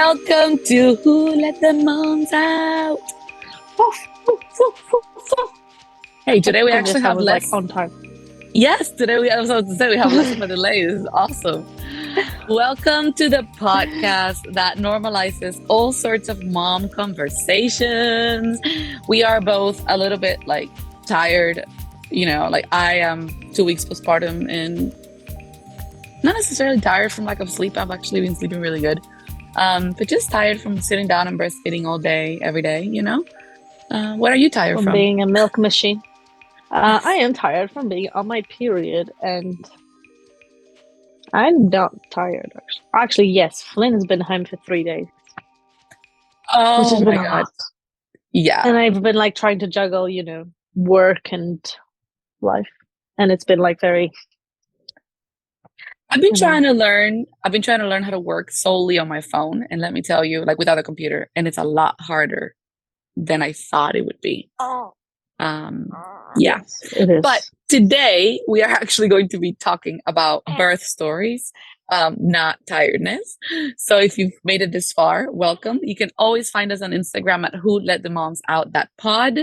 Welcome to Who Let the Moms Out. Hey, today we actually have was less. like on time. Yes, today I was about to say we have less of a delay. This is awesome. Welcome to the podcast that normalizes all sorts of mom conversations. We are both a little bit like tired, like I am 2 weeks postpartum and not necessarily tired from lack of sleep. I've actually been sleeping really good. But just tired from sitting down and breastfeeding all day, every day, What are you tired from? Being a milk machine. I am tired from being on my period, and I'm not tired, actually. Actually, yes, Flynn has been home for 3 days. Oh, which has been my hard. God. Yeah. And I've been like trying to juggle, work and life. And it's been like very... I've been trying to learn how to work solely on my phone. And let me tell you, like without a computer, and it's a lot harder than I thought it would be. Yeah. Yes, it is. But today we are actually going to be talking about birth stories, not tiredness. So if you've made it this far, welcome. You can always find us on Instagram at Who Let the Moms Out that pod.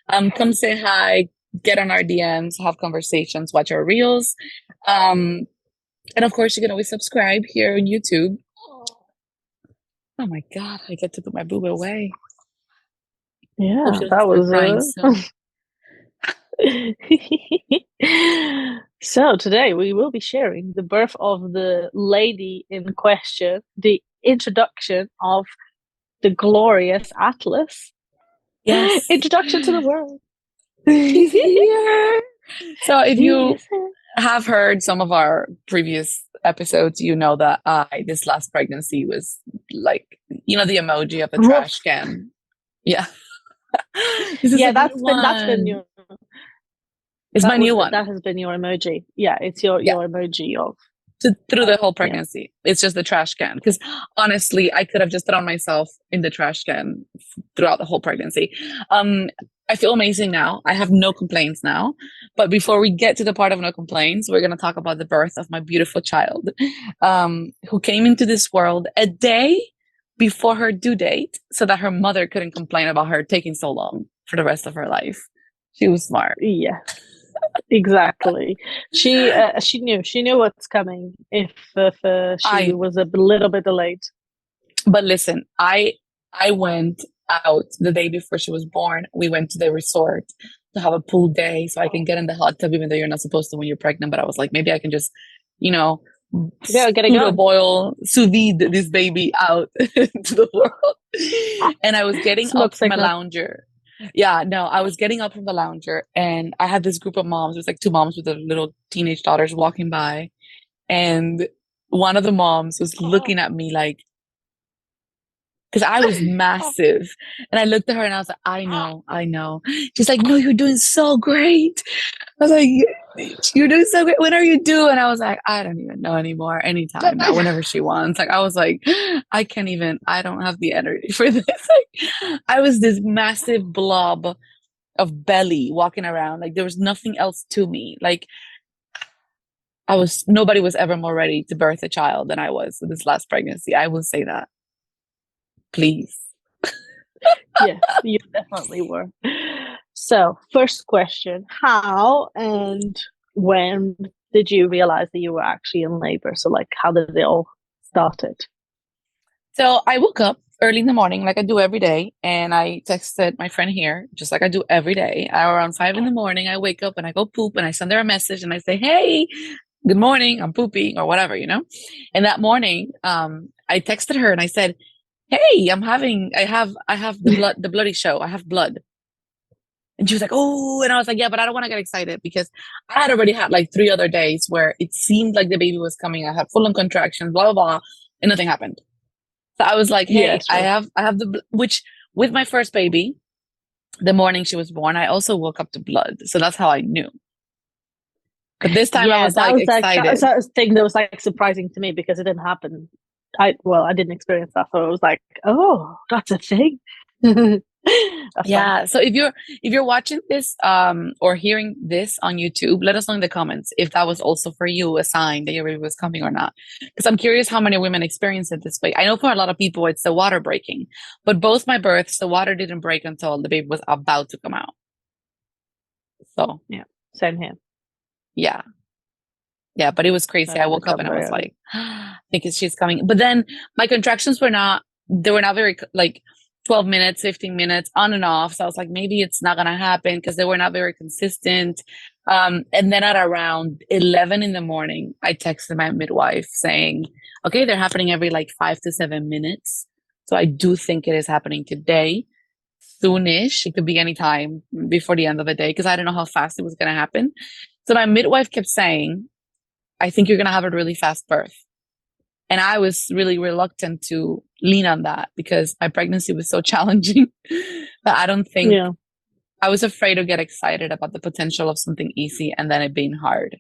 Come say hi, get on our DMs, have conversations, watch our reels. And of course, you can always subscribe here on YouTube. Oh my God, I get to put my boob away. Yeah, that was So today we will be sharing the birth of the lady in question, the introduction of the glorious Atlas. Yes. Introduction to the world. He's here. So if you have heard some of our previous episodes, you know that this last pregnancy was like, the emoji of the trash can. Yeah. That's been your... It's my new one. That has been your emoji. Yeah, it's your emoji of... through the whole pregnancy. Yeah. It's just the trash can. Because honestly, I could have just thrown myself in the trash can throughout the whole pregnancy. I feel amazing now. I have no complaints now. But before we get to the part of no complaints, we're going to talk about the birth of my beautiful child, who came into this world a day before her due date so that her mother couldn't complain about her taking so long for the rest of her life. She was smart. Yeah. Exactly. She knew what's coming if she was a little bit delayed. But listen, I went out the day before she was born. We went to the resort to have a pool day so I can get in the hot tub, even though you're not supposed to when you're pregnant. But I was like, maybe I can just, boil, sous vide this baby out to the world. And I was getting up from a lounger. Yeah, no, I was getting up from the lounger and I had this group of moms. It was like 2 moms with their little teenage daughters walking by. And one of the moms was looking at me like, because I was massive. And I looked at her and I was like, I know. She's like, no, you're doing so great. I was like, you're doing so great. When are you due? And I was like, I don't even know anymore. Anytime now, whenever she wants. Like, I was like, I don't have the energy for this. Like, I was this massive blob of belly walking around. Like, there was nothing else to me. Like, nobody was ever more ready to birth a child than I was with this last pregnancy. I will say that. Please. Yes, you definitely were. So, first question, how and when did you realize that you were actually in labor? So, like, how did it all started? So I woke up early in the morning, like I do every day, and I texted my friend here, just like I do every day. Around 5 in the morning, I wake up and I go poop, and I send her a message, and I say, "Hey, good morning, I'm pooping," or whatever, And that morning, I texted her and I said, "Hey, I have the bloody show. I have blood." And she was like, "Oh," and I was like, "Yeah, but I don't want to get excited because I had already had like 3 other days where it seemed like the baby was coming. I had full-on contractions, blah, blah, blah, and nothing happened." So I was like, "Hey, I have which with my first baby, the morning she was born, I also woke up to blood. So that's how I knew. But this time I was excited. That was a thing that was like surprising to me because it didn't happen. I didn't experience that. So I was like, oh, that's a thing. That's fine. Yeah. So if you're watching this or hearing this on YouTube, let us know in the comments if that was also for you a sign that your baby was coming or not. Because I'm curious how many women experience it this way. I know for a lot of people it's the water breaking, but both my births, the water didn't break until the baby was about to come out. So Yeah, same here. yeah. Yeah, but it was crazy. I They woke up come and I very was early. like, I think she's coming. But then my contractions were not, they were not very like 12 minutes, 15 minutes on and off. So I was like, maybe it's not going to happen because they were not very consistent. And then at around 11 in the morning, I texted my midwife saying, okay, they're happening every like 5 to 7 minutes. So I do think it is happening today, soonish. It could be any time before the end of the day because I don't know how fast it was going to happen. So my midwife kept saying, I think you're going to have a really fast birth. And I was really reluctant to lean on that because my pregnancy was so challenging that I don't think Yeah, I was afraid to get excited about the potential of something easy and then it being hard.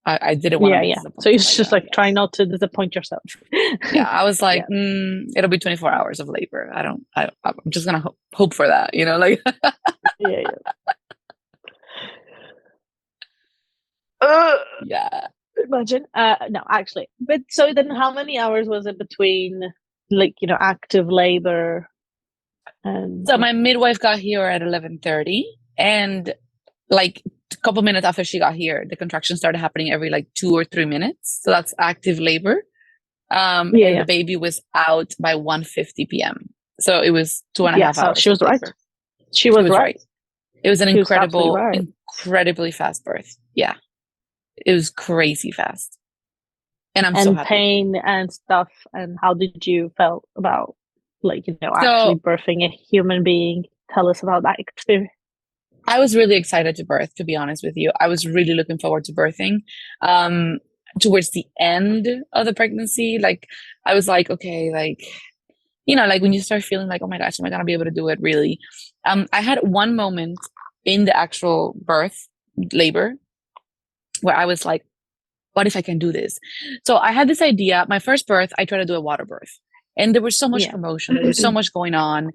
I didn't want to yeah. So disappoint it's somebody, just I like try guess. not to disappoint yourself. Yeah, I was like, Yeah, it'll be 24 hours of labor. I'm just going to hope for that, like, yeah, yeah. Uh, yeah. Imagine. No, actually. But so then, how many hours was it between, like, active labor and? So my midwife got here at 11:30 and like a couple minutes after she got here, the contractions started happening every like 2 or 3 minutes. So that's active labor. Yeah, And the yeah, baby was out by 1:50 p.m. So it was two and a yeah. half So hours she of was right. labor. She She was was right. right. It was an She was absolutely incredible, right. incredibly fast birth. Yeah. It was crazy fast. And I'm so And happy. pain and stuff. And how did you felt about, like, actually So birthing a human being? Tell us about that experience. I was really excited to birth, to be honest with you. I was really looking forward to birthing. Um, Towards the end of the pregnancy, like I was like, okay, like, like when you start feeling like, oh my gosh, am I gonna be able to do it really? I had one moment in the actual birth, labor, where I was like, what if I can do this? So I had this idea. My first birth, I tried to do a water birth. And there was so much Yeah. promotion. There was so much going on.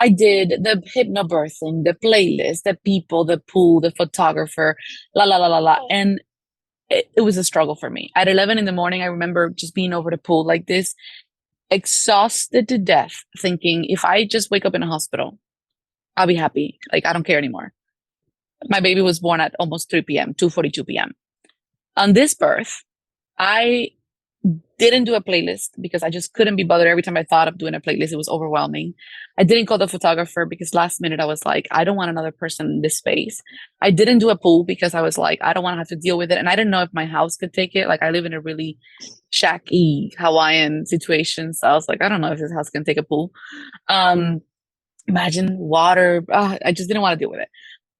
I did the hypnobirthing, the playlist, the people, the pool, the photographer, la la la la la. And it was a struggle for me. At 11 in the morning, I remember just being over the pool like this, exhausted to death, thinking if I just wake up in a hospital, I'll be happy. Like I don't care anymore. My baby was born at almost 3 p.m., 2:42 p.m. On this birth, I didn't do a playlist because I just couldn't be bothered. Every time I thought of doing a playlist, it was overwhelming. I didn't call the photographer because last minute I was like, I don't want another person in this space. I didn't do a pool because I was like, I don't want to have to deal with it. And I didn't know if my house could take it. Like I live in a really shacky Hawaiian situation. So I was like, I don't know if this house can take a pool. Um, Imagine water. I just didn't want to deal with it.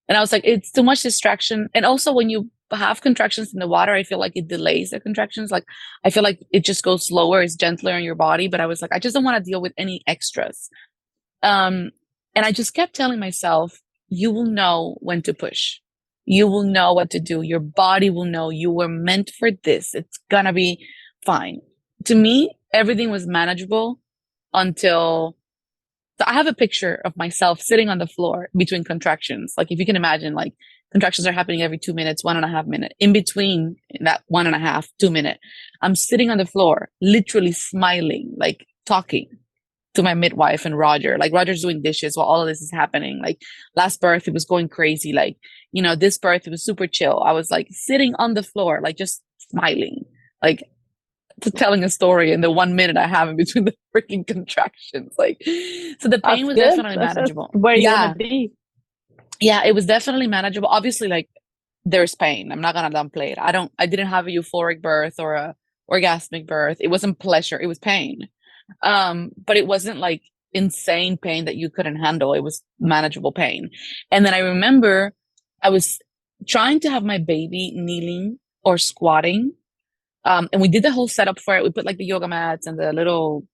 And I was like, it's too much distraction. And also, when you have contractions in the water, I feel like it delays the contractions. Like, I feel like it just goes slower, it's gentler on your body. But I was like, I just don't want to deal with any extras. Um, and I just kept telling myself, you will know when to push. You will know what to do. Your body will know you were meant for this. It's gonna be fine. To me, everything was manageable until so I have a picture of myself sitting on the floor between contractions. Like if you can imagine, like contractions are happening every 2 minutes, 1.5 minute. In between that 1.5, 2 minute, I'm sitting on the floor, literally smiling, like talking to my midwife and Roger. Like Roger's doing dishes while all of this is happening. Like last birth, it was going crazy. Like, this birth, it was super chill. I was like sitting on the floor, like just smiling. Like telling a story in the 1 minute I have in between the freaking contractions. Like, so the pain That's was good. definitely That's manageable. where you want to Yeah. be. Yeah. It was definitely manageable. Obviously, like, there's pain. I'm not going to downplay it. I didn't have a euphoric birth or a orgasmic birth. It wasn't pleasure. It was pain. But it wasn't like insane pain that you couldn't handle. It was manageable pain. And then I remember I was trying to have my baby kneeling or squatting. And we did the whole setup for it. We put like the yoga mats and the little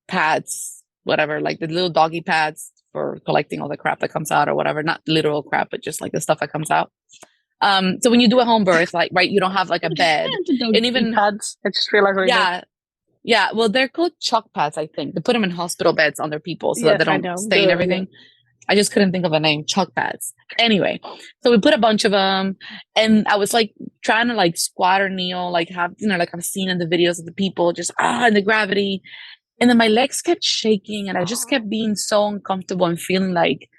pads, whatever, like the little doggy pads for collecting all the crap that comes out or whatever. Not literal crap, but just like the stuff that comes out. So when you do a home birth, like, right, you don't have like a bed. The dog And even, pads. I just realized right now. yeah, yeah. Well, they're called chalk pads, I think. They put them in hospital beds on their people so that Yes, they I don't know. stain Yeah. everything. I just couldn't think of a name. Chalk pads. Anyway, so we put a bunch of them, and I was like trying to like squat or kneel, like have like I've seen in the videos of the people just in the gravity, and then my legs kept shaking, and I just kept being so uncomfortable and feeling like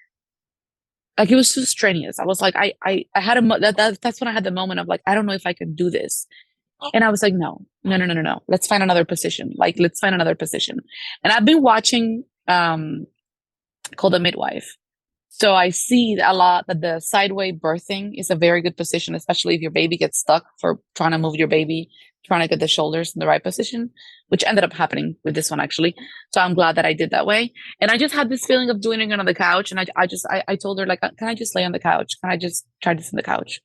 it was too strenuous. I was like, I had that's when I had the moment of like, I don't know if I can do this. And I was like, no, no, no, no, no, no. Let's find another position. Like, let's find another position. And I've been watching called a midwife. So I see a lot that the sideway birthing is a very good position, especially if your baby gets stuck for trying to move your baby, trying to get the shoulders in the right position, which ended up happening with this one actually. So I'm glad that I did that way. And I just had this feeling of doing it on the couch. And I told her like, can I just lay on the couch? Can I just try this on the couch?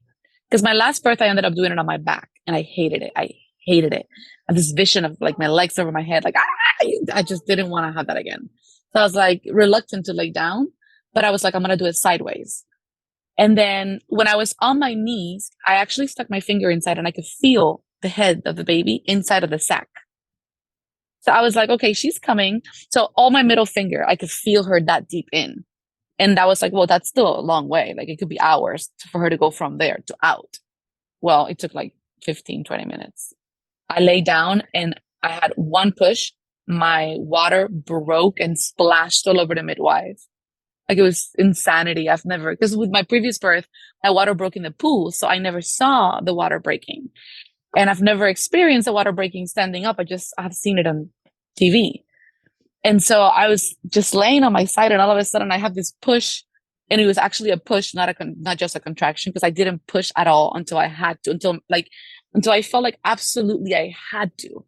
Because my last birth, I ended up doing it on my back and I hated it. I hated it. I had this vision of like my legs over my head. Like, I just didn't want to have that again. So I was like reluctant to lay down, but I was like, I'm going to do it sideways. And then when I was on my knees, I actually stuck my finger inside and I could feel the head of the baby inside of the sack. So I was like, okay, she's coming. So all my middle finger, I could feel her that deep in. And I was like, well, that's still a long way. Like it could be hours for her to go from there to out. Well, it took like 15, 20 minutes. I lay down and I had one push. My water broke and splashed all over the midwife. Like it was insanity. I've never, because with my previous birth, my water broke in the pool. So I never saw the water breaking. And I've never experienced the water breaking standing up. I've seen it on TV. And so I was just laying on my side, and all of a sudden I have this push, and it was actually a push, not just a contraction, because I didn't push at all until I had to, until I felt like absolutely I had to.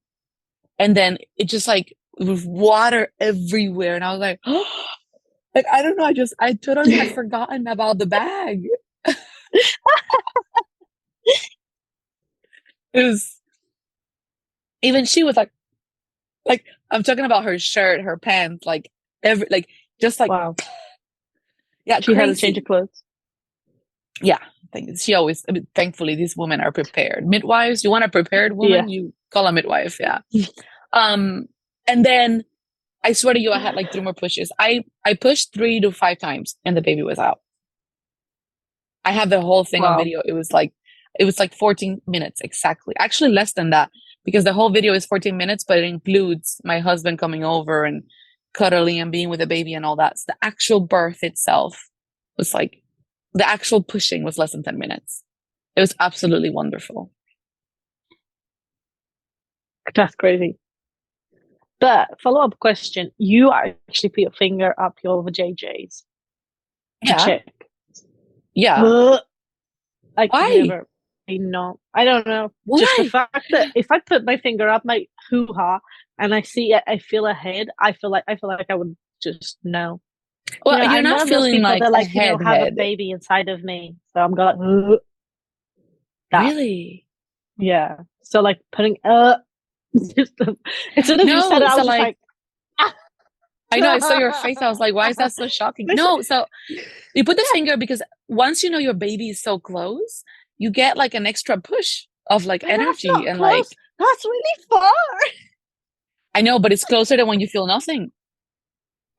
And then it just like with water everywhere, and I was like, oh, like I don't know, I totally had forgotten about the bag. It was even she was like I'm talking about her shirt, her pants, like every like just like wow. Yeah, she crazy. had to change her clothes. Yeah, she always. I mean, thankfully, these women are prepared. Midwives, you want a prepared woman, you call a midwife. Yeah. And then I swear to you, I had like 3 more pushes. I pushed 3 to 5 times, and the baby was out. I have the whole thing on video. It was like 14 minutes exactly. Actually, less than that, because the whole video is 14 minutes, but it includes my husband coming over and cuddling and being with the baby and all that. So the actual birth itself was like, the actual pushing was less than 10 minutes. It was absolutely wonderful. That's crazy. But follow-up question, you actually put your finger up your vajayjays to check. Yeah. I could never. I don't know. Why? Just the fact that if I put my finger up my hoo-ha and I see it, I feel a head, I feel like I would just know. Well, you're not I'm feeling like that, like, head, have a baby inside of me. So I'm going, really? Yeah. So like putting as soon as you said it, I was like I know, I saw your face. I was like, why is that so shocking? No, so you put the finger because once you know your baby is so close, you get like an extra push of like energy and close. Like that's really far. I know, but it's closer than when you feel nothing.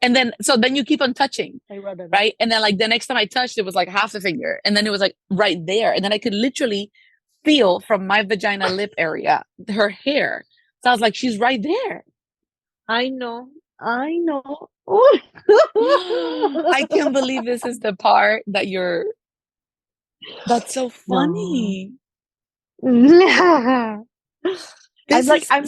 And then you keep on touching, right? And then like the next time I touched, it was like half a finger, and then it was like right there, and then I could literally feel from my vagina lip area her hair. So I was like, she's right there. I know. I can't believe this is the part that that's so funny. No. I'm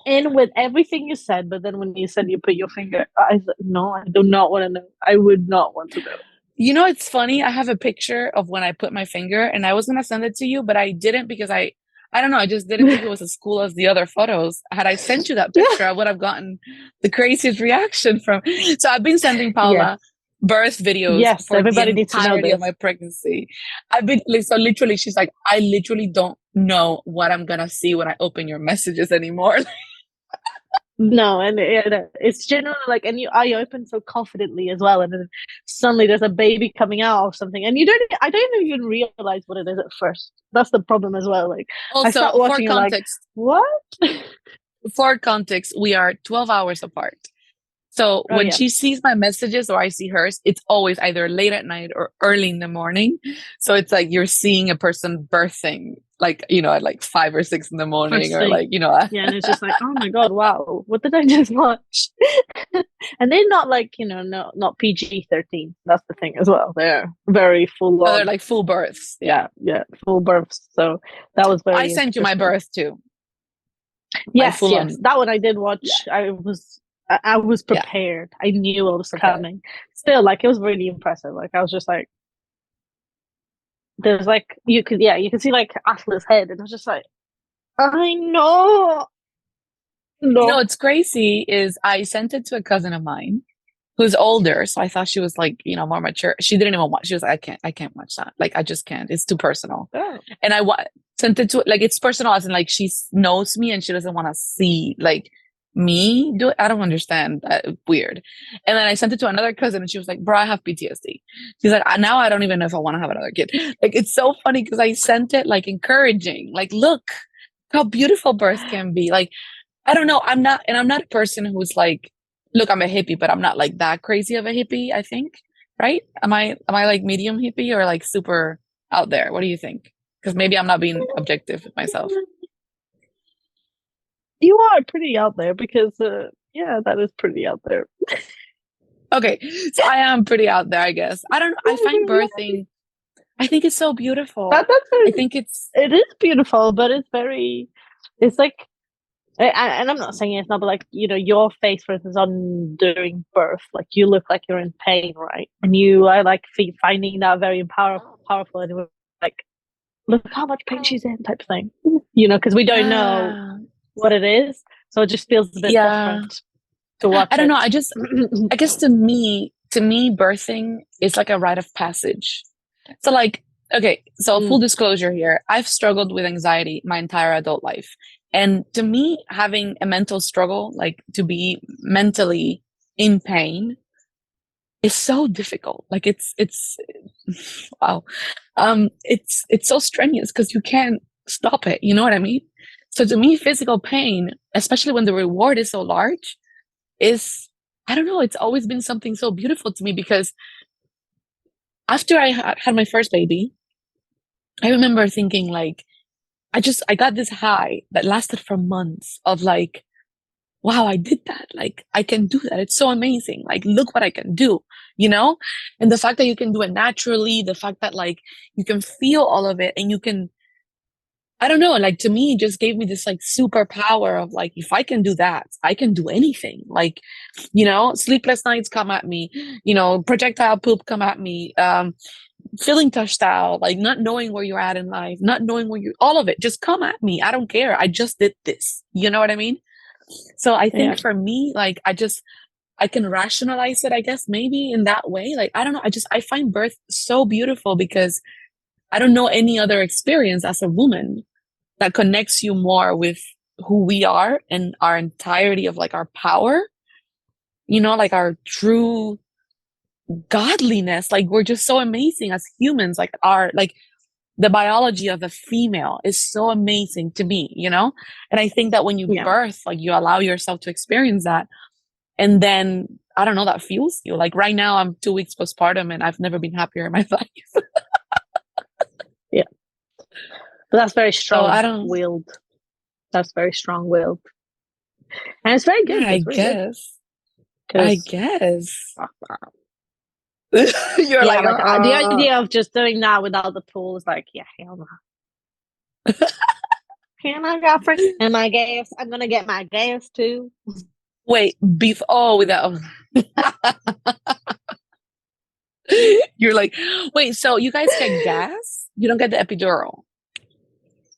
in with everything you said, but then when you said you put your finger, I said, no, I do not want to know. I would not want to know. You know, it's funny. I have a picture of when I put my finger, and I was going to send it to you, but I didn't because I don't know. I just didn't think it was as cool as the other photos. Had I sent you that picture, I would have gotten the craziest reaction from. So I've been sending Paula birth videos for everybody the entirety of my pregnancy. I've been so literally, she's like, I literally don't know what I'm gonna see when I open your messages anymore. No, and it's generally like, and I open so confidently as well, and then suddenly there's a baby coming out or something, and I don't even realize what it is at first. That's the problem as well. Like, also, I start watching for context, like, what? For context, we are 12 hours apart. So Oh when yeah. she sees my messages or I see hers, it's always either late at night or early in the morning. So it's like you're seeing a person birthing, like, at like 5 or 6 in the morning, First or thing. like, Yeah, and it's just like, oh my god, wow, what did I just watch? And they're not like, not PG-13. That's the thing as well. They're very full no, they're on. like full births. Yeah. Yeah, full births. So that was I very sent you my interesting. birth too, my Yes, full yes, on. that one I did Yeah. watch. I was Yeah. prepared. I knew what was Prepare. coming. Still, like, it was really impressive. Like, I was just like, there's like, you could see like Atlas' head, and I was just like, I know, no. It's crazy is I sent it to a cousin of mine who's older. So I thought she was like, more mature. She didn't even watch. She was like, I can't watch that. Like, I just can't. It's too personal. Oh. And sent it to, like, it's personal as in like she knows me and she doesn't want to see like me do it. I don't understand. Weird. And then I sent it to another cousin and she was like, bro, I have PTSD. She's like, now I don't even know if I want to have another kid. Like, it's so funny because I sent it like encouraging, like, look how beautiful birth can be. Like, I don't know. I'm not a person who's like, look, I'm a hippie, but I'm not like that crazy of a hippie, I think. Right? Am I like medium hippie or like super out there? What do you think? Because maybe I'm not being objective with myself. You are pretty out there because, yeah, that is pretty out there. Okay. So I am pretty out there, I guess. I don't know. I find birthing, I think it's so That beautiful. that's I very, think it's it is beautiful, but it's like, and I'm not saying it's not, but like, your face, for instance, on during birth, like, you look like you're in pain, right? And you are like finding that very powerful, and we're like, look how much pain she's in, type of thing, because we don't know yeah. what it is, so it just feels a bit Yeah. different to I watch don't know. it. I guess to me, birthing is like a rite of passage. So like, okay, so full Mm, disclosure here, I've struggled with anxiety my entire adult life. And to me, having a mental struggle, like to be mentally in pain is so difficult. Like it's wow. It's so strenuous because you can't stop it. You know what I mean? So to me, physical pain, especially when the reward is so large, is I don't know, it's always been something so beautiful to me because after I had my first baby, I remember thinking like I got this high that lasted for months of like, wow, I did that. Like I can do that. It's so amazing. Like look what I can do, you know? And the fact that you can do it naturally, the fact that like you can feel all of it and you can I don't know, like to me, it just gave me this like superpower of like, if I can do that, I can do anything. Like, sleepless nights come at me, projectile poop come at me, feeling touched out, like not knowing where you're at in life, not knowing all of it, just come at me. I don't care. I just did this. You know what I mean? So I yeah, think for me, like, I can rationalize it, I guess, maybe in that way. Like, I don't know. I find birth so beautiful because I don't know any other experience as a woman that connects you more with who we are and our entirety of like our power, like our true godliness. Like we're just so amazing as humans. Like the biology of a female is so amazing to me, And I think that when you yeah, birth, like you allow yourself to experience that. And then I don't know, that fuels you. Like right now I'm 2 weeks postpartum and I've never been happier in my life. yeah. But that's very So I don't, strong-willed. That's very strong-willed, and it's very yeah, good. I It's really good guess. I because, guess. You're yeah, like, like, the idea of just doing that without the pool is like, yeah, hell no. Can I go for and my gas? I'm gonna get my gas too. wait, beef. Oh, without. You're like, wait, so you guys get gas? You don't get the epidural.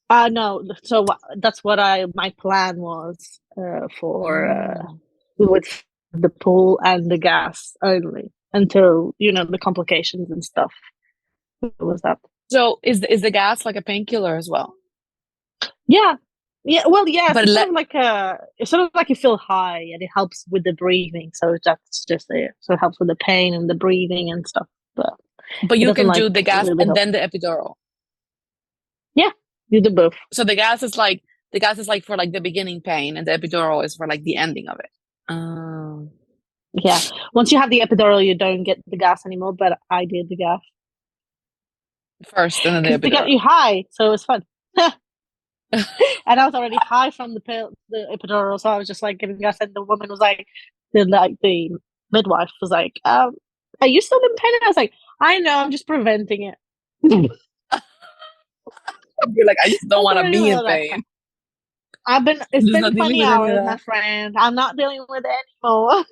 No. So that's what my plan was, for, Oh. with the pool and the gas only until the complications and stuff. What was that? So is the gas like a painkiller as well? Yeah. Yeah, well, yes, But it's sort of like you feel high, and it helps with the breathing. So that's just it. So it helps with the pain and the breathing and stuff. But it you doesn't can like do the gas really and help. then the epidural. Yeah, you do both. So the gas is like for like the beginning pain, and the epidural is for like the ending of it. Oh. Yeah. Once you have the epidural, you don't get the gas anymore, but I did the gas. First, and then the Because to get epidural. you high, so it was fun. And I was already high from the epidural, so I was just like giving gas, and the woman was like, the midwife was like, are you still in pain? And I was like, I know, I'm just preventing it. You're like, I just don't That's want to already be in like, pain. it's I'm just been not dealing 20 with any of hours, my that. friend. I'm not dealing with it anymore.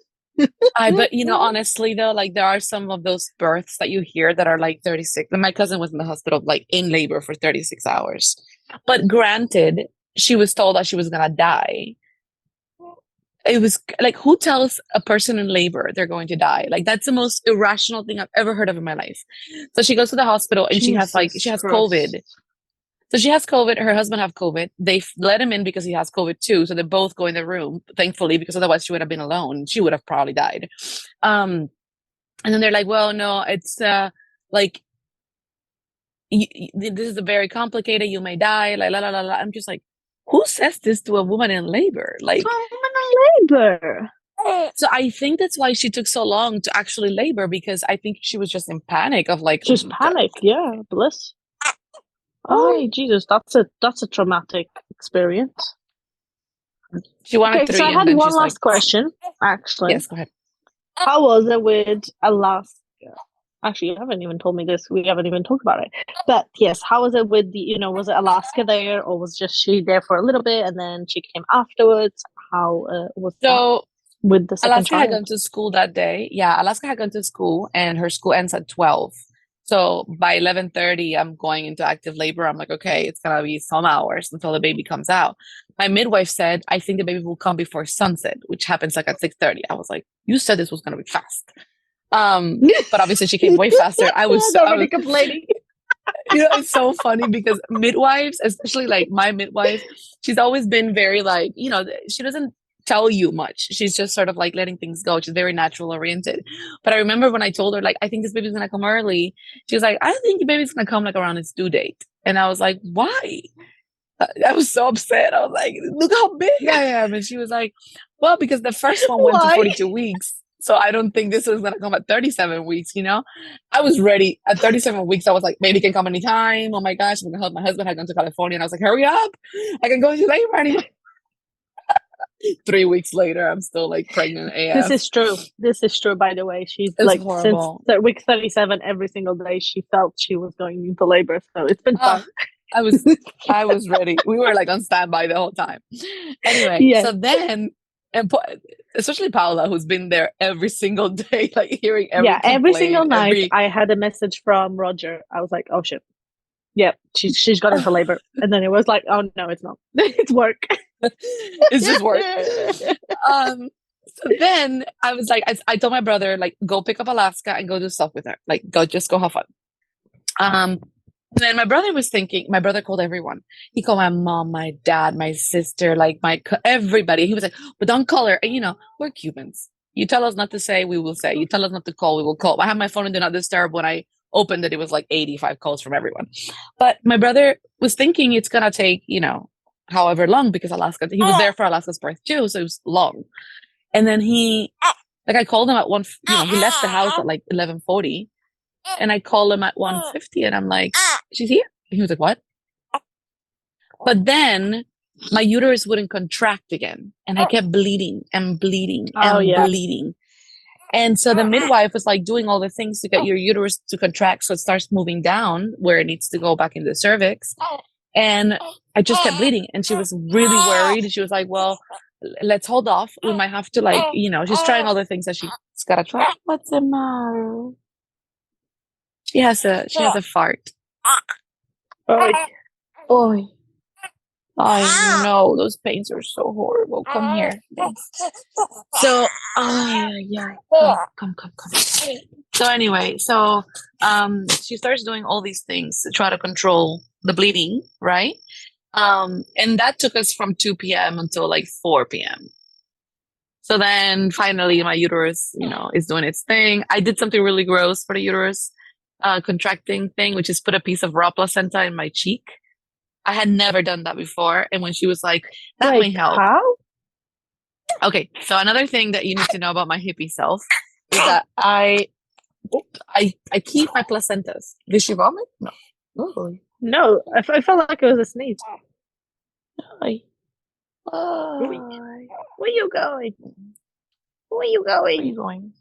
But honestly though, like there are some of those births that you hear that are like 36. And my cousin was in the hospital, like in labor for 36 hours. But granted, she was told that she was gonna die. It was like, who tells a person in labor they're going to die? Like that's the most irrational thing I've ever heard of in my life. So she goes to the hospital and she Jesus has Christ. COVID. So she has COVID. Her husband have COVID. They let him in because he has COVID too. So they both go in the room, thankfully, because otherwise she would have been alone. She would have probably died. Um, and then they're like, well, no, it's like this is a very complicated. You may die. Like la la la la. I'm just like, who says this to a woman in labor? Like, I'm in labor. so I think that's why she took so long to actually labor, because I think she was just in panic of like, Just panic, yeah, bliss. Oh Jesus, that's a traumatic experience. she wanted Okay, so I three, and had then one she's like, last question, actually. yes, go ahead. How was it with Alaska? Actually, you haven't even told me this. We haven't even talked about it. But yes, how was it with was it Alaska there, or was just she there for a little bit and then she came afterwards? How was that So with the second Alaska had child? gone to school that day. Yeah, Alaska had gone to school, and her school ends at 12. So by 11:30, I'm going into active labor. I'm like, okay, it's gonna be some hours until the baby comes out. My midwife said, I think the baby will come before sunset, which happens like at 6:30. I was like, you said this was gonna be fast. But obviously she came way faster. I was Nobody complaining. it's so funny because midwives, especially like my midwife, she's always been very like, she doesn't tell you much. She's just sort of like letting things go. She's very natural oriented. But I remember when I told her, like, I think this baby's gonna come early, she was like, I think the baby's gonna come like around its due date. And I was like, why? I was so upset. I was like, look how big I am. And she was like, well, because the first one went to Why? 42 weeks. So I don't think this was going to come at 37 weeks. I was ready at 37 weeks. I was like, baby can come anytime. Oh my gosh. My husband had gone to California, and I was like, hurry up. I can go into labor anymore. 3 weeks later, I'm still like pregnant This AF. is true. This is true, by the way. She's It's like, since horrible. week 37, every single day, she felt she was going into labor. So it's been fun. I was ready. We were like on standby the whole time. Anyway, Yes. so then, and especially Paula, who's been there every single day, like hearing every Yeah, every single complaint, night I had a message from Roger. I was like, oh shit. Yep, she's got into labor. And then it was like, oh no, it's not. It's work. it's just work. So then I was like, I told my brother, like, go pick up Alaska and go do stuff with her. Like, just go have fun. And then my brother called everyone. He called my mom, my dad, my sister, like everybody. He was like, but don't call her. And we're Cubans. You tell us not to say, we will say. You tell us not to call, we will call. I had my phone in Do Not Disturb. When I opened it, it was like 85 calls from everyone. But my brother was thinking it's going to take, however long, because he was there for Alaska's birth too. So it was long. And then I called him at he left the house at like 11:40. And I called him at 1:50, and I'm like, she's here. And he was like, what? But then my uterus wouldn't contract again. And I kept bleeding and bleeding Oh and yeah. bleeding. And so the midwife was like doing all the things to get your uterus to contract so it starts moving down where it needs to go back into the cervix. And I just kept bleeding. And she was really worried. She was like, well, let's hold off. We might have to she's trying all the things that she's got to try. What's the matter? She has a fart. Oi. Oi. I know those pains are so horrible. Come here. Thanks. So, yeah, come. So anyway, she starts doing all these things to try to control the bleeding, right? And that took us from 2 p.m. until like 4 p.m. So then finally my uterus, is doing its thing. I did something really gross for the uterus contracting thing, which is put a piece of raw placenta in my cheek. I had never done that before. And when she was like, that may help. How? Okay, so another thing that you need to know about my hippie self is that I keep my placentas. Did she vomit? No. Oh, No, I felt like it was a sneeze. hi. Where Hi. you going? Where you Where are you going? going?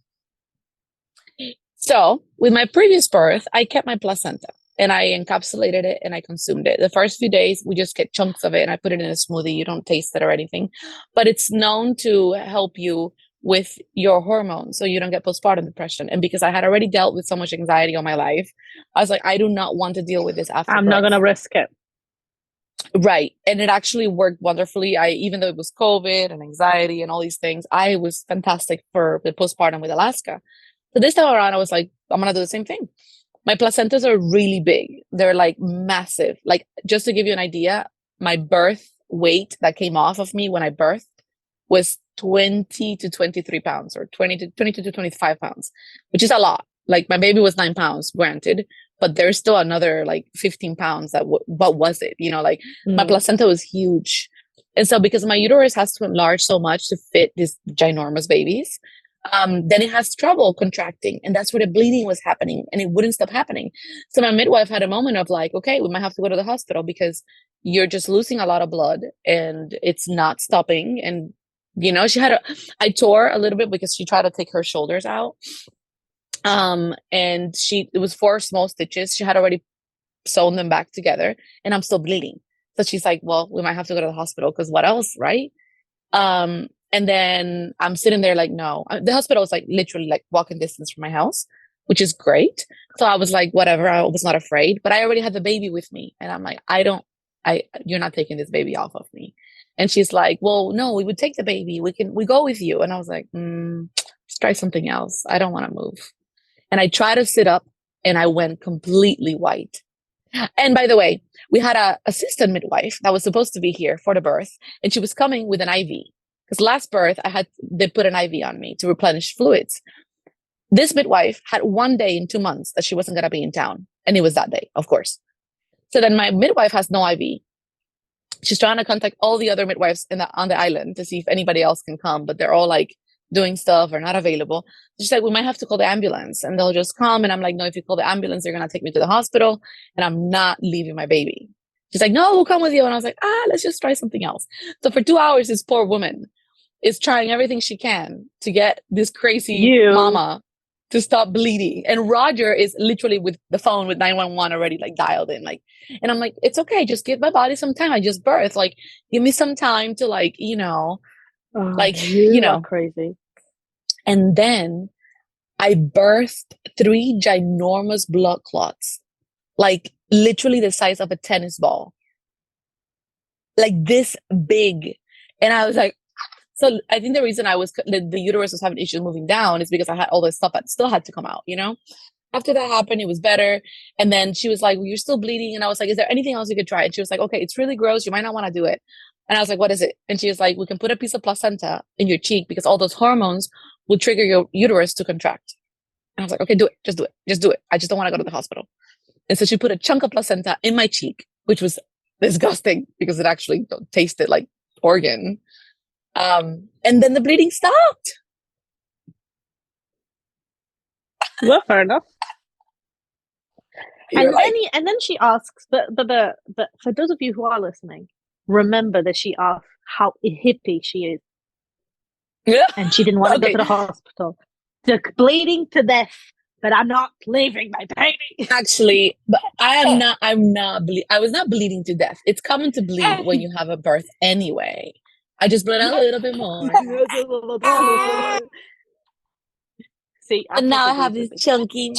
So, with my previous birth, I kept my placenta and I encapsulated it and I consumed it. The first few days, we just get chunks of it and I put it in a smoothie. You don't taste it or anything, but it's known to help you with your hormones so you don't get postpartum depression. And because I had already dealt with so much anxiety all my life, I was like, I do not want to deal with this after I'm not birth. gonna risk it. Right. And it actually worked wonderfully. Even though it was COVID and anxiety and all these things, I was fantastic for the postpartum with Alaska. So this time around, I was like, I'm going to do the same thing. My placentas are really big. They're like massive. Like, just to give you an idea, my birth weight that came off of me when I birthed was 20 to 23 pounds or 22 to 25 pounds, which is a lot. Like, my baby was 9 pounds, granted, but there's still another like 15 pounds what was it? Like my placenta was huge. And so because my uterus has to enlarge so much to fit these ginormous babies, then it has trouble contracting. And that's where the bleeding was happening and it wouldn't stop happening. So my midwife had a moment of like, okay, we might have to go to the hospital because you're just losing a lot of blood and it's not stopping. And, I tore a little bit because she tried to take her shoulders out. And it was 4 small stitches. She had already sewn them back together and I'm still bleeding. So she's like, well, we might have to go to the hospital because what else, right? And then I'm sitting there like, no. The hospital was like literally like walking distance from my house, which is great. So I was like, whatever, I was not afraid, but I already had the baby with me. And I'm like, you're not taking this baby off of me. And she's like, well, no, we would take the baby. We go with you. And I was like, let's try something else. I don't want to move. And I tried to sit up and I went completely white. And by the way, we had a assistant midwife that was supposed to be here for the birth, and she was coming with an IV. Because last birth, they put an IV on me to replenish fluids. This midwife had 1 day in 2 months that she wasn't going to be in town. And it was that day, of course. So then my midwife has no IV. She's trying to contact all the other midwives on the island to see if anybody else can come, but they're all like doing stuff or not available. She's like, we might have to call the ambulance and they'll just come. And I'm like, no, if you call the ambulance, they're going to take me to the hospital and I'm not leaving my baby. She's like, no, we'll come with you. And I was like, let's just try something else. So for 2 hours, this poor woman is trying everything she can to get this crazy mama to stop bleeding. And Roger is literally with the phone with 911 already like dialed in. Like, and I'm like, it's okay. Just give my body some time. I just birthed. Like, give me some time to like, crazy. And then I birthed 3 ginormous blood clots, like literally the size of a tennis ball, like this big. And I was like, so I think the reason the uterus was having issues moving down is because I had all this stuff that still had to come out, After that happened, it was better. And then she was like, well, you're still bleeding. And I was like, is there anything else you could try? And she was like, okay, it's really gross. You might not want to do it. And I was like, what is it? And she was like, we can put a piece of placenta in your cheek because all those hormones will trigger your uterus to contract. And I was like, okay, do it. Just do it. Just do it. I just don't want to go to the hospital. And so she put a chunk of placenta in my cheek, which was disgusting because it actually tasted like organ. And then the bleeding stopped. Well, fair enough. And then she asks, but for those of you who are listening, remember that she asked how hippie she is. Yeah. And she didn't want to go to the hospital. They're bleeding to death, but I'm not leaving my baby. Actually, but I was not bleeding to death. It's common to bleed when you have a birth anyway. I just bled a little bit more. See, and now I have this chunky.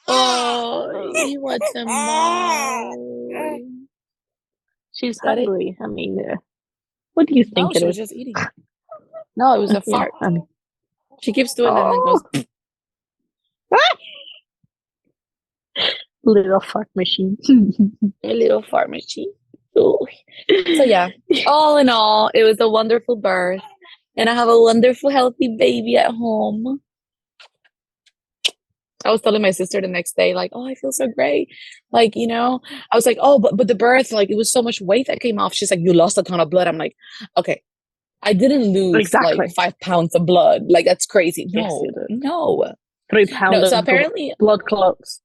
Oh, you want some more? She's hungry. I mean, what do you think she was just eating. No, it was a fart. She keeps doing that and then goes. Little fart machine. A little fart machine. Ooh. So yeah, all in all, it was a wonderful birth. And I have a wonderful, healthy baby at home. I was telling my sister the next day, like, oh, I feel so great. Like, I was like, oh, but the birth, like, it was so much weight that came off. She's like, you lost a ton of blood. I'm like, okay, I didn't lose like Exactly. 5 pounds of blood. Like, that's crazy. Yes, No, you did. no, 3 pound no. So of apparently, blood clots.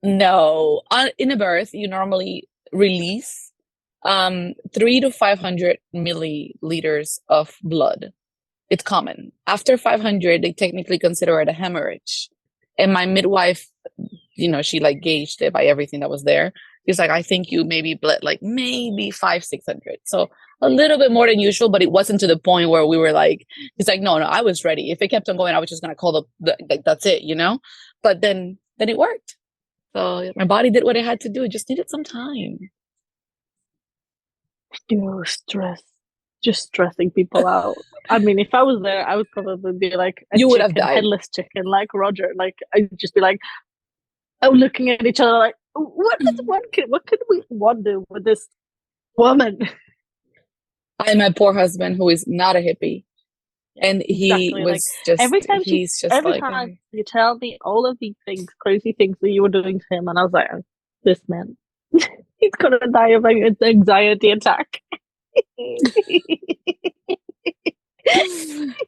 no. In a birth, you normally release 300 to 500 milliliters of blood. It's common. After 500, they technically consider it a hemorrhage. And my midwife, she like gauged it by everything that was there. He's like, I think you maybe bled like maybe 500 to 600. So a little bit more than usual, but it wasn't to the point where we were like, he's like, no, I was ready. If it kept on going, I was just gonna call like, that's it, But then it worked. So my body did what it had to do. It just needed some time. Stress. Just stressing people out. I mean, if I was there, I would probably be like a You would have chicken, died. headless chicken, like Roger. Like I'd just be like, looking at each other, like, what could we want to do with this woman? And my poor husband, who is not a hippie, and he Exactly. was Like just, every he's just like, time you tell me all of these things, crazy things that you were doing to him, and I was like, this man, he's gonna die of an anxiety attack.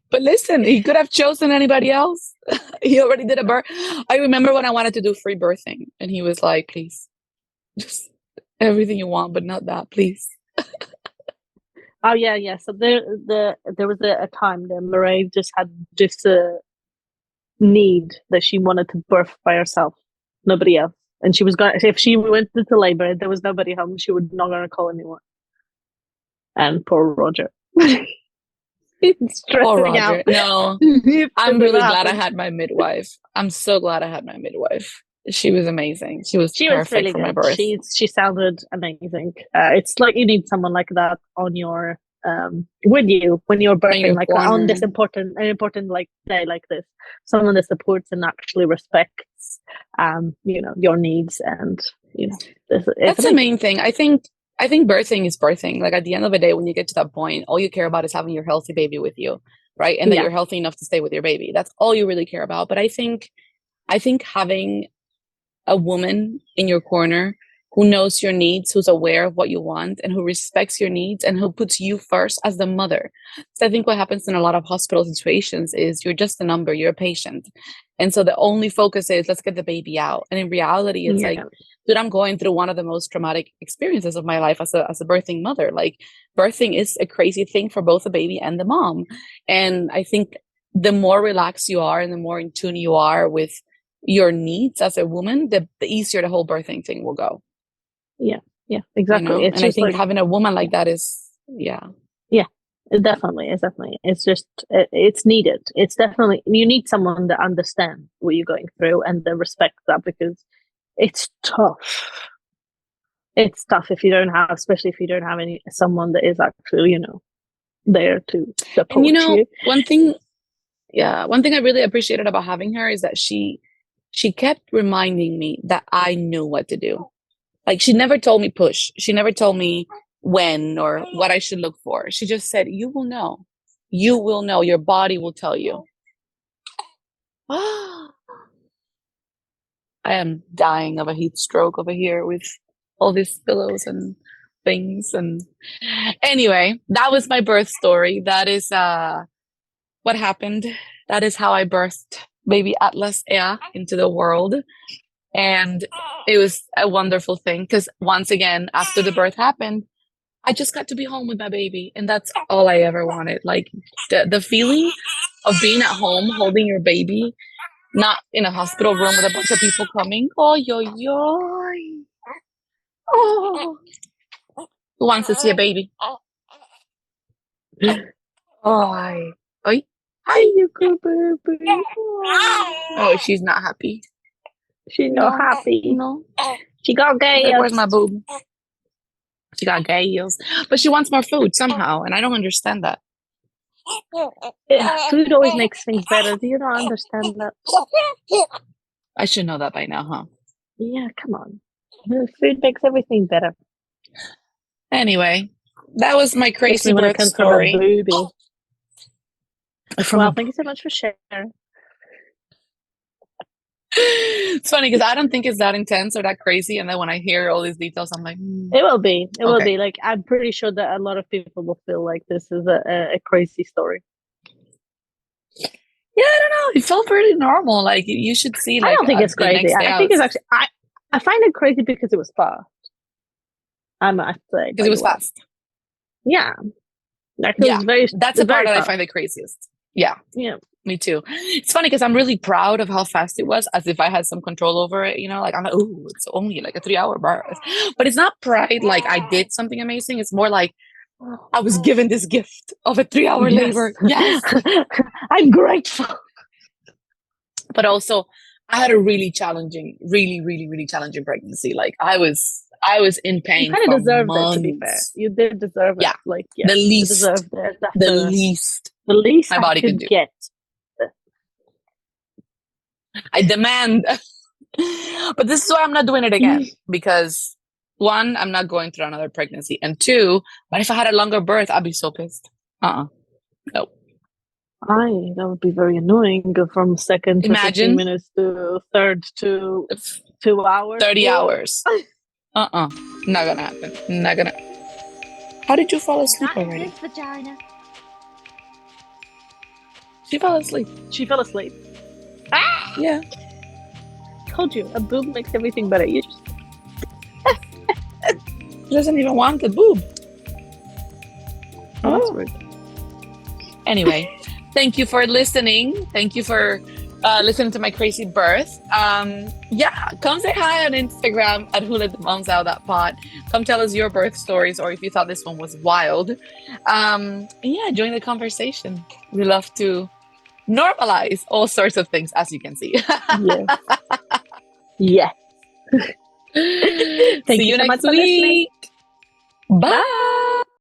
But listen, he could have chosen anybody else. He already did a birth. I remember when I wanted to do free birthing, and he was like, please, just everything you want, but not that, please. Oh yeah. So there was a time that Marae just had this need that she wanted to birth by herself, nobody else, and she was going. If she went into labor, there was nobody home. She was not going to call anyone. And poor Roger. Oh, Stressing Roger. out. No, I'm really glad I had my midwife. I'm so glad I had my midwife. She was amazing. She was perfect really for my good. birth. She sounded amazing. It's like you need someone like that on your with you when you're birthing, like corner. on this important like day like this. Someone that supports and actually respects your needs, and that's the main thing. I think birthing is birthing. Like, at the end of the day, when you get to that point, all you care about is having your healthy baby with you, right? And that you're healthy enough to stay with your baby. That's all you really care about. But I think having a woman in your corner who knows your needs, who's aware of what you want, and who respects your needs, and who puts you first as the mother. So I think what happens in a lot of hospital situations is you're just a number, you're a patient. And so the only focus is, let's get the baby out. And in reality, it's like, dude, I'm going through one of the most traumatic experiences of my life as a birthing mother. Like, birthing is a crazy thing for both the baby and the mom. And I think the more relaxed you are and the more in tune you are with your needs as a woman, the easier the whole birthing thing will go. Yeah, exactly. And I think having a woman like that is, it definitely is. It's just it's needed. It's definitely, you need someone that understands what you're going through and that respects that, because it's tough. It's tough if you don't have, especially if you don't have someone that is actually there to support you. One thing I really appreciated about having her is that she kept reminding me that I knew what to do. Like, she never told me push. She never told me when or what I should look for. She just said, you will know. You will know. Your body will tell you. I am dying of a heat stroke over here with all these pillows and things. And anyway, that was my birth story. That is what happened. That is how I birthed baby Atlas Ea into the world. And it was a wonderful thing, because once again, after the birth happened, I just got to be home with my baby. And that's all I ever wanted. Like, the feeling of being at home, holding your baby, not in a hospital room with a bunch of people coming. Oh, oh. Who wants to see a baby? Oh, hi, you good baby. Oh, she's not happy. She's not happy. No. She got gay. Like, where's my boob? She got gay heels. But she wants more food somehow, and I don't understand that. Food always makes things better. Do you not understand that? I should know that by now, huh? Yeah, come on. Food makes everything better. Anyway, that was my crazy birth story. From a booby. Well, thank you so much for sharing. It's funny because I don't think it's that intense or that crazy. And then when I hear all these details, I'm like, It will be. It will okay. be. Like, I'm pretty sure that a lot of people will feel like this is a crazy story. Yeah, I don't know. It felt pretty normal. Like you should see. I Like don't think it's the crazy. next day I think it's actually. I find it crazy because it was fast. I must say, because it was fast. Yeah, like it Yeah, was very. that's the part that fast. I find the craziest. Yeah, Yeah. me too. It's funny because I'm really proud of how fast it was, as if I had some control over it. You know, like I'm like, oh, it's only like a 3-hour birth, but it's not pride. Like I did something amazing. It's more like I was given this gift of a 3-hour labor. Yes, I'm grateful. But also, I had a really challenging, really challenging pregnancy. Like I was in pain. You kind of deserved months. it, to be fair. You did deserve it. Yeah, like yeah, the least, you deserved it. the least my body could do. get. I demand. But this is why I'm not doing it again, because 1, I'm not going through another pregnancy, and 2, what if I had a longer birth? I'd be so pissed. No. That would be very annoying. Go from second to 15 minutes to third to 2 hours. 30 hours. Not gonna happen. Not gonna. How did you fall asleep already? Vagina. She fell asleep. She fell asleep. Ah! Yeah. Told you, a boob makes everything better. You just... She doesn't even want the boob. Oh, that's rude. Anyway, thank you for listening. Thank you for listening to my crazy birth. Yeah, come say hi on Instagram at wholetthemoms.out.pod. Come tell us your birth stories, or if you thought this one was wild. And yeah, join the conversation. We love to normalize all sorts of things, as you can see. Yeah. See you so next much week. Bye.